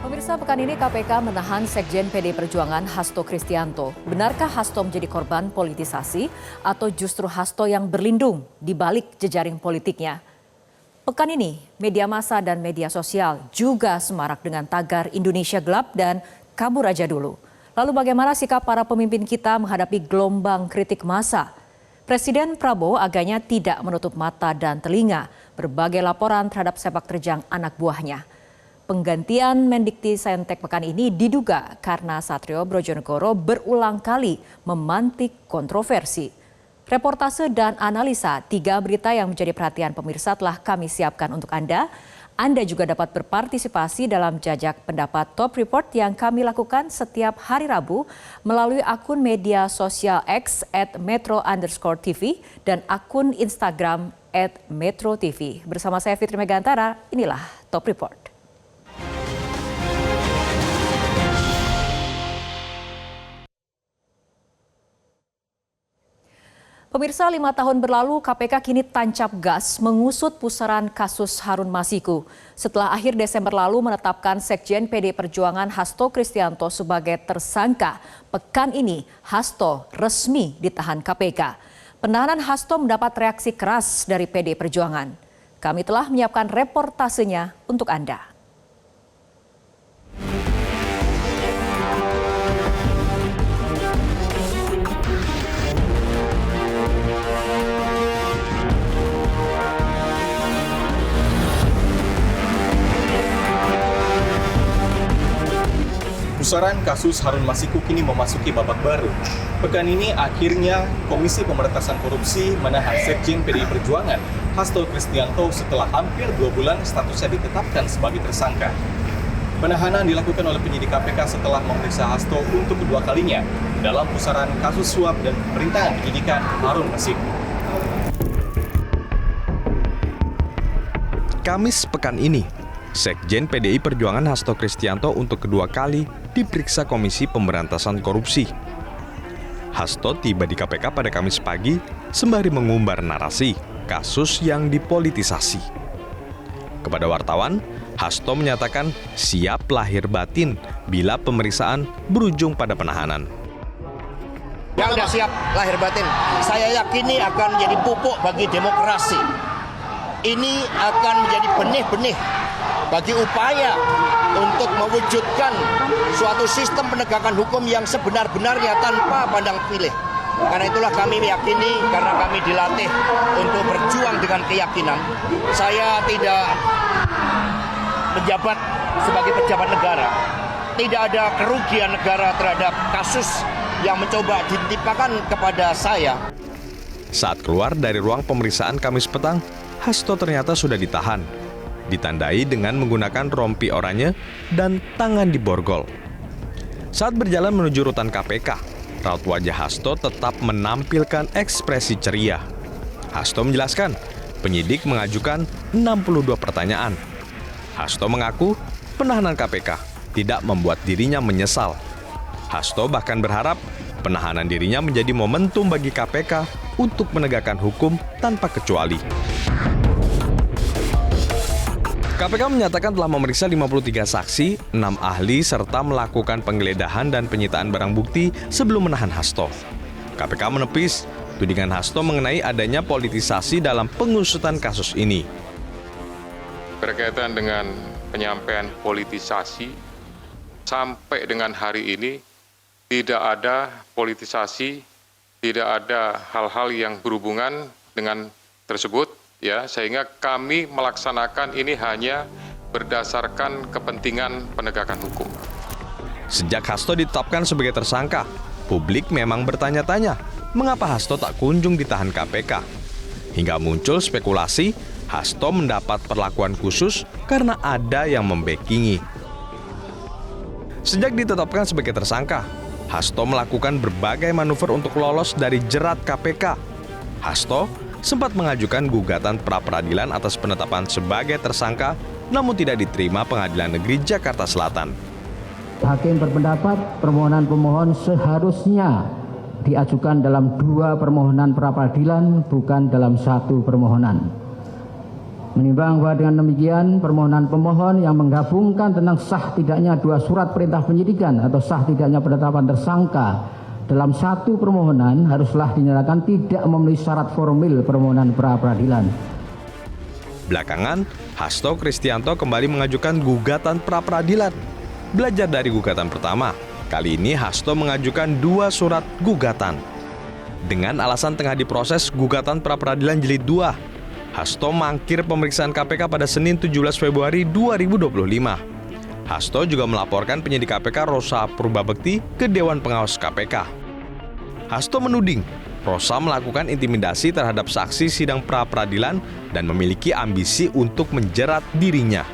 Pemirsa, pekan ini KPK menahan Sekjen PD Perjuangan Hasto Kristianto. Benarkah Hasto menjadi korban politisasi atau justru Hasto yang berlindung di balik jejaring politiknya? Pekan ini, media massa dan media sosial juga semarak dengan tagar Indonesia Gelap dan Kabur Aja Dulu. Lalu bagaimana sikap para pemimpin kita menghadapi gelombang kritik massa? Presiden Prabowo agaknya tidak menutup mata dan telinga berbagai laporan terhadap sepak terjang anak buahnya. Penggantian Mendikti-Saintek pekan ini diduga karena Satrio Brojonegoro berulang kali memantik kontroversi. Reportase dan analisa 3 berita yang menjadi perhatian pemirsa telah kami siapkan untuk Anda. Anda juga dapat berpartisipasi dalam jajak pendapat Top Report yang kami lakukan setiap hari Rabu melalui akun media sosial X @metro_tv dan akun Instagram @metrotv. Bersama saya Fitri Megantara, inilah Top Report. Pemirsa, 5 tahun berlalu KPK kini tancap gas mengusut pusaran kasus Harun Masiku. Setelah akhir Desember lalu menetapkan Sekjen PD Perjuangan Hasto Kristianto sebagai tersangka, pekan ini Hasto resmi ditahan KPK. Penahanan Hasto mendapat reaksi keras dari PD Perjuangan. Kami telah menyiapkan reportasenya untuk Anda. Pusaran kasus Harun Masiku kini memasuki babak baru. Pekan ini akhirnya Komisi Pemberantasan Korupsi menahan Sekjen PDI Perjuangan Hasto Kristianto setelah hampir 2 bulan statusnya ditetapkan sebagai tersangka. Penahanan dilakukan oleh penyidik KPK setelah memeriksa Hasto untuk kedua kalinya dalam pusaran kasus suap dan pemerintahan penyidikan Harun Masiku. Kamis pekan ini, Sekjen PDI Perjuangan Hasto Kristianto untuk kedua kali diperiksa Komisi Pemberantasan Korupsi. Hasto tiba di KPK pada Kamis pagi sembari mengumbar narasi kasus yang dipolitisasi. Kepada wartawan, Hasto menyatakan siap lahir batin bila pemeriksaan berujung pada penahanan. Yang sudah siap lahir batin, saya yakini akan menjadi pupuk bagi demokrasi. Ini akan menjadi benih-benih bagi upaya untuk mewujudkan suatu sistem penegakan hukum yang sebenar-benarnya tanpa pandang pilih. Karena itulah kami meyakini, karena kami dilatih untuk berjuang dengan keyakinan. Saya tidak menjabat sebagai pejabat negara. Tidak ada kerugian negara terhadap kasus yang mencoba ditimpakan kepada saya. Saat keluar dari ruang pemeriksaan Kamis petang, Hasto ternyata sudah ditahan. Ditandai dengan menggunakan rompi oranye dan tangan diborgol. Saat berjalan menuju rutan KPK, raut wajah Hasto tetap menampilkan ekspresi ceria. Hasto menjelaskan, penyidik mengajukan 62 pertanyaan. Hasto mengaku penahanan KPK tidak membuat dirinya menyesal. Hasto bahkan berharap penahanan dirinya menjadi momentum bagi KPK untuk menegakkan hukum tanpa kecuali. KPK menyatakan telah memeriksa 53 saksi, 6 ahli, serta melakukan penggeledahan dan penyitaan barang bukti sebelum menahan Hasto. KPK menepis tudingan Hasto mengenai adanya politisasi dalam pengusutan kasus ini. Berkaitan dengan penyampaian politisasi, sampai dengan hari ini tidak ada politisasi, tidak ada hal-hal yang berhubungan dengan tersebut. Ya, sehingga kami melaksanakan ini hanya berdasarkan kepentingan penegakan hukum. Sejak Hasto ditetapkan sebagai tersangka, publik memang bertanya-tanya mengapa Hasto tak kunjung ditahan KPK. Hingga muncul spekulasi Hasto mendapat perlakuan khusus karena ada yang membackingi. Sejak ditetapkan sebagai tersangka, Hasto melakukan berbagai manuver untuk lolos dari jerat KPK. Hasto sempat mengajukan gugatan pra-peradilan atas penetapan sebagai tersangka, namun tidak diterima Pengadilan Negeri Jakarta Selatan. Hakim berpendapat permohonan pemohon seharusnya diajukan dalam 2 permohonan pra-peradilan, bukan dalam 1 permohonan. Menimbang bahwa dengan demikian permohonan pemohon yang menggabungkan tentang sah tidaknya dua surat perintah penyidikan atau sah tidaknya penetapan tersangka dalam satu permohonan haruslah dinyatakan tidak memenuhi syarat formil permohonan pra-peradilan. Belakangan, Hasto Kristianto kembali mengajukan gugatan pra-peradilan. Belajar dari gugatan pertama, kali ini Hasto mengajukan 2 surat gugatan. Dengan alasan tengah diproses gugatan pra-peradilan jilid 2, Hasto mangkir pemeriksaan KPK pada Senin 17 Februari 2025. Hasto juga melaporkan penyidik KPK Rosa Purbabekti ke Dewan Pengawas KPK. Hasto menuding Rosa melakukan intimidasi terhadap saksi sidang pra-peradilan dan memiliki ambisi untuk menjerat dirinya.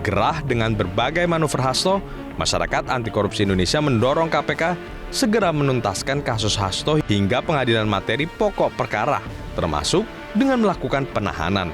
Gerah dengan berbagai manuver Hasto, masyarakat anti korupsi Indonesia mendorong KPK segera menuntaskan kasus Hasto hingga pengadilan materi pokok perkara, termasuk dengan melakukan penahanan.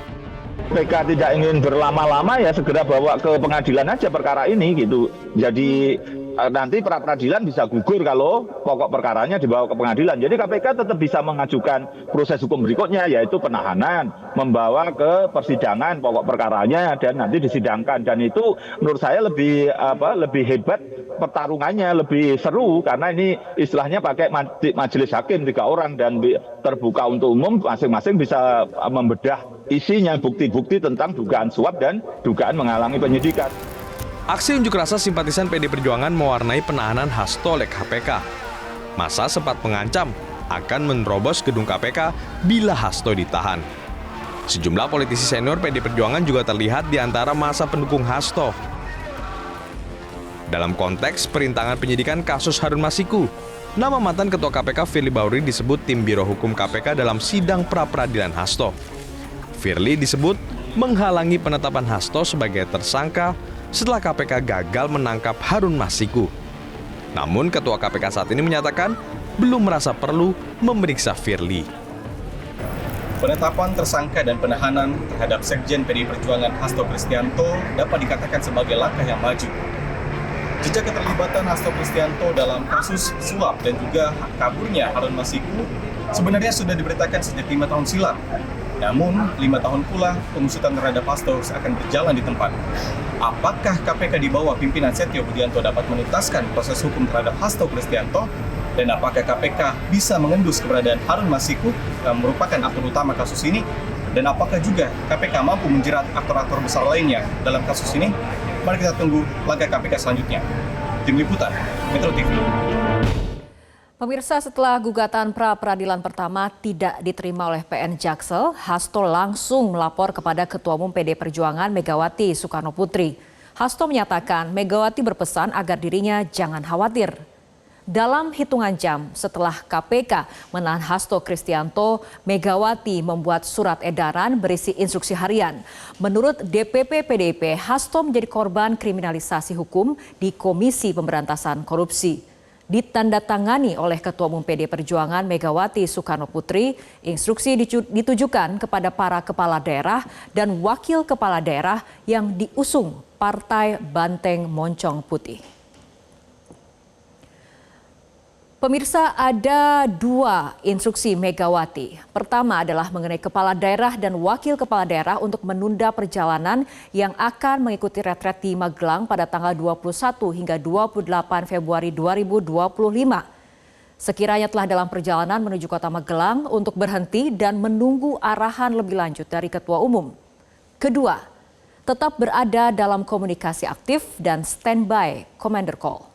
KPK tidak ingin berlama-lama ya segera bawa ke pengadilan aja perkara ini gitu. Jadi nanti pra-peradilan bisa gugur kalau pokok perkaranya dibawa ke pengadilan. Jadi KPK tetap bisa mengajukan proses hukum berikutnya yaitu penahanan, membawa ke persidangan pokok perkaranya dan nanti disidangkan. Dan itu menurut saya lebih hebat pertarungannya, lebih seru karena ini istilahnya pakai majelis hakim 3 orang dan terbuka untuk umum, masing-masing bisa membedah isinya, bukti-bukti tentang dugaan suap dan dugaan menghalangi penyidikan. Aksi unjuk rasa simpatisan PD Perjuangan mewarnai penahanan Hasto oleh KPK. Massa sempat mengancam akan menerobos gedung KPK bila Hasto ditahan. Sejumlah politisi senior PD Perjuangan juga terlihat di antara massa pendukung Hasto. Dalam konteks perintangan penyidikan kasus Harun Masiku, nama mantan Ketua KPK Firly Bahuri disebut tim Biro Hukum KPK dalam sidang pra-peradilan Hasto. Firly disebut menghalangi penetapan Hasto sebagai tersangka setelah KPK gagal menangkap Harun Masiku. Namun Ketua KPK saat ini menyatakan belum merasa perlu memeriksa Firly. Penetapan tersangka dan penahanan terhadap Sekjen PDI Perjuangan Hasto Kristianto dapat dikatakan sebagai langkah yang maju. Jejak keterlibatan Hasto Kristianto dalam kasus suap dan juga kaburnya Harun Masiku sebenarnya sudah diberitakan sejak 5 tahun silam. Namun, 5 tahun pula pengusutan terhadap Hasto akan berjalan di tempat. Apakah KPK di bawah pimpinan Setio Budianto dapat menuntaskan proses hukum terhadap Hasto Kristianto? Dan apakah KPK bisa mengendus keberadaan Harun Masiku yang merupakan aktor utama kasus ini? Dan apakah juga KPK mampu menjerat aktor-aktor besar lainnya dalam kasus ini? Mari kita tunggu langkah KPK selanjutnya. Tim Liputan, Metro TV. Pemirsa, setelah gugatan pra-peradilan pertama tidak diterima oleh PN Jaksel, Hasto langsung melapor kepada Ketua Umum PD Perjuangan Megawati Soekarnoputri. Hasto menyatakan Megawati berpesan agar dirinya jangan khawatir. Dalam hitungan jam setelah KPK menahan Hasto Kristianto, Megawati membuat surat edaran berisi instruksi harian. Menurut DPP PDIP, Hasto menjadi korban kriminalisasi hukum di Komisi Pemberantasan Korupsi. Ditandatangani oleh Ketua Umum PD Perjuangan Megawati Soekarnoputri, instruksi ditujukan kepada para kepala daerah dan wakil kepala daerah yang diusung Partai Banteng Moncong Putih. Pemirsa, ada 2 instruksi Megawati. Pertama adalah mengenai kepala daerah dan wakil kepala daerah untuk menunda perjalanan yang akan mengikuti retret di Magelang pada tanggal 21 hingga 28 Februari 2025. Sekiranya telah dalam perjalanan menuju kota Magelang untuk berhenti dan menunggu arahan lebih lanjut dari Ketua Umum. Kedua, tetap berada dalam komunikasi aktif dan standby Commander Call.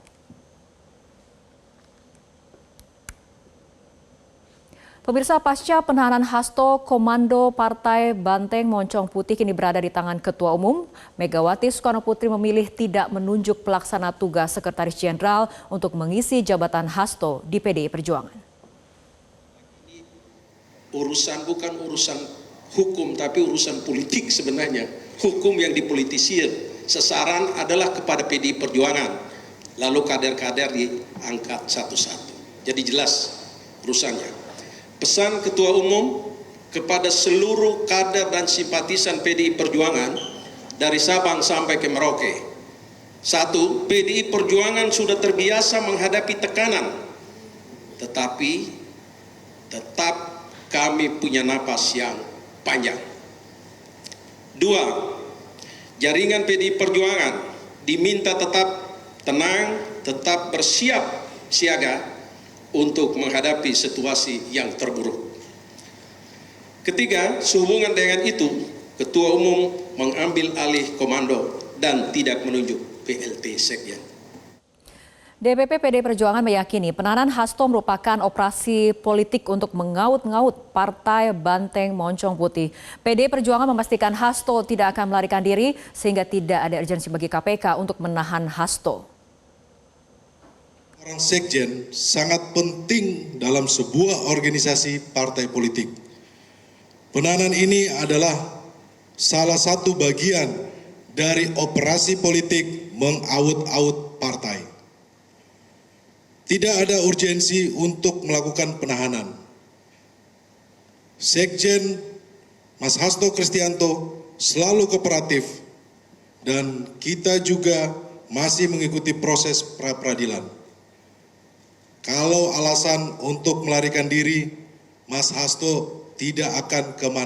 Pemirsa, pasca penahanan Hasto, Komando Partai Banteng Moncong Putih kini berada di tangan Ketua Umum. Megawati Soekarnoputri memilih tidak menunjuk pelaksana tugas Sekretaris Jenderal untuk mengisi jabatan Hasto di PDI Perjuangan. Bukan urusan hukum, tapi urusan politik sebenarnya. Hukum yang dipolitisir. Sasaran adalah kepada PDI Perjuangan. Lalu kader-kader diangkat satu-satu. Jadi jelas urusannya. Pesan Ketua Umum kepada seluruh kader dan simpatisan PDI Perjuangan dari Sabang sampai ke Merauke. 1, PDI Perjuangan sudah terbiasa menghadapi tekanan, tetapi tetap kami punya napas yang panjang. 2. Jaringan PDI Perjuangan diminta tetap tenang, tetap bersiap siaga untuk menghadapi situasi yang terburuk. Ketiga, sehubungan dengan itu, Ketua Umum mengambil alih komando dan tidak menunjuk PLT Sekjen. DPP PDI Perjuangan meyakini penahanan Hasto merupakan operasi politik untuk mengaut-ngaut Partai Banteng Moncong Putih. PDI Perjuangan memastikan Hasto tidak akan melarikan diri sehingga tidak ada urgensi bagi KPK untuk menahan Hasto. Orang sekjen sangat penting dalam sebuah organisasi partai politik. Penahanan ini adalah salah satu bagian dari operasi politik mengaut-aut partai. Tidak ada urgensi untuk melakukan penahanan. Sekjen Mas Hasto Kristianto selalu kooperatif dan kita juga masih mengikuti proses pra-peradilan. Kalau alasan untuk melarikan diri, Mas Hasto tidak akan kemana.